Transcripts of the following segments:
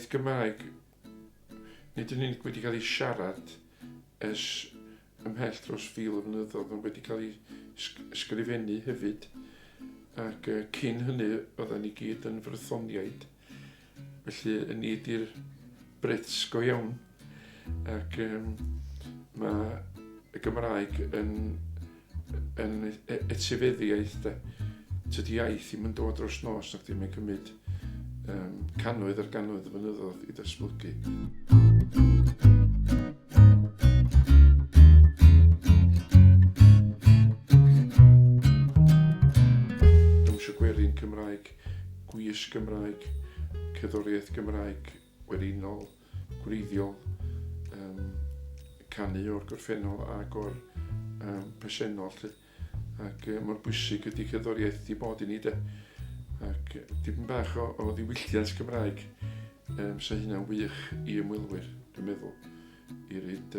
iaith Gymraeg nid yn unig wedi cael ei siarad ers ymhell dros 1000 o flynyddoedd, ond wedi cael ei ysgrifennu hefyd. Ac cyn hynny oedden ni gyd yn frythoniaid, felly ni ydy'r Brits go iawn. Ac mae y Gymraeg yn etifeddiaeth de. Tydi iaith ddim yn dod dros nos, ac ddim yn cymryd cannoedd ar gannoedd o flynyddoedd i ddatblygu. Dawnsio gwerin Cymraeg, gwys Gymraeg, cerddoriaeth Gymraeg, werinol, gwreiddiol, canu o'r gorffennol ac o'r presennol. Ac mor bwysig ydy cerddoriaeth wedi bod i ni de. Ac dipyn bach o ddiwylliant Cymraeg sa hynna'n wych i ymwelwyr, dwi'n meddwl, i roid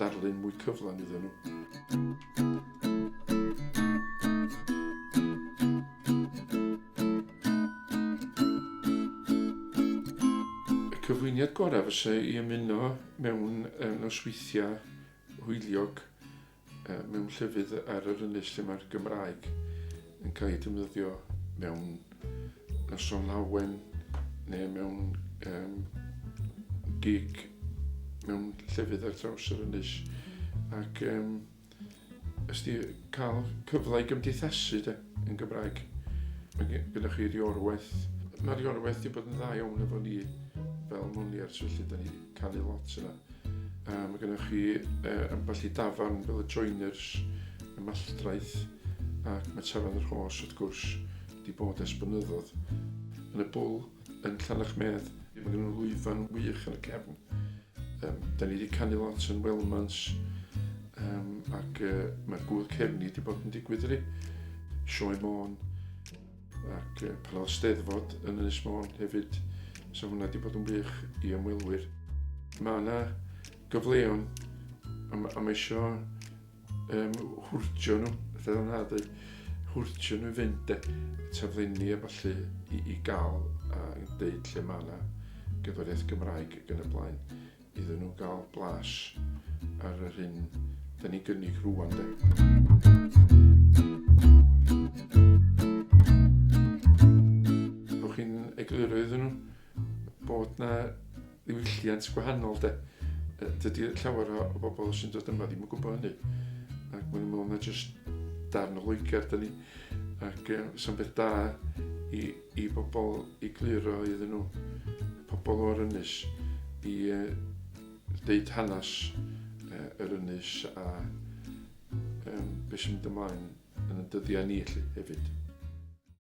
darlun mwy cyflawn iddyn nhw. Y cyflwyniad gorau fysa i ymuno mewn nosweithiau hwyliog mewn llefydd ar yr ynys lle mae'r Gymraeg yn cael ei defnyddio mewn noson lawen neu mewn gig mewn llefydd ar draws yr ynys. Ac ys di cael cyfle i gymdeithasu yn Gymraeg. Mae gennych chi riorwaith. Mae riorwaith wedi bod yn dda iawn efo ni fel moniars, felly da ni wedi canu lot yna. Mae gennych chi ambell i dafarn fel y Joiners, y Malldraeth ac mae Tafarn yr Hos wrth gwrs wedi bod ers blynyddoedd. Yn y bwl yn Llanachmedd, mae gen nhw lwyfan wych yn y cefn. Da ni wedi canu lot yn Welmans ac mae'r gŵr cefni wedi bod yn digwydd ydy. Sioe Môn ac pan oedd Steddfod yn Ynys Môn hefyd, so hwnna wedi bod yn wych i ymwelwyr. Mae yna gyfleon, a mae eisiau hwrtio nhw, hwrtio nhw i fynd taflenni a falle i gael a deud lle mae yna gerddoriaeth Gymraeg ac yn y blaen, iddyn nhw gael blas ar yr hyn da ni'n gynnig rwan de. Rwy'ch chi'n egluro iddyn nhw bod na ddiwylliant gwahanol de. Dydy llawer o bobl sy'n dod yma ddim yn gwybod hynny. Ac mae'n meddwl na jyst darn o Loegr da ni. Ac sy'n beth da i bobl i gliro iddyn nhw, pobl o'r ynys, i deud hanes yr ynys a beth sy'n mynd ymlaen yn y dyddiau ni hefyd.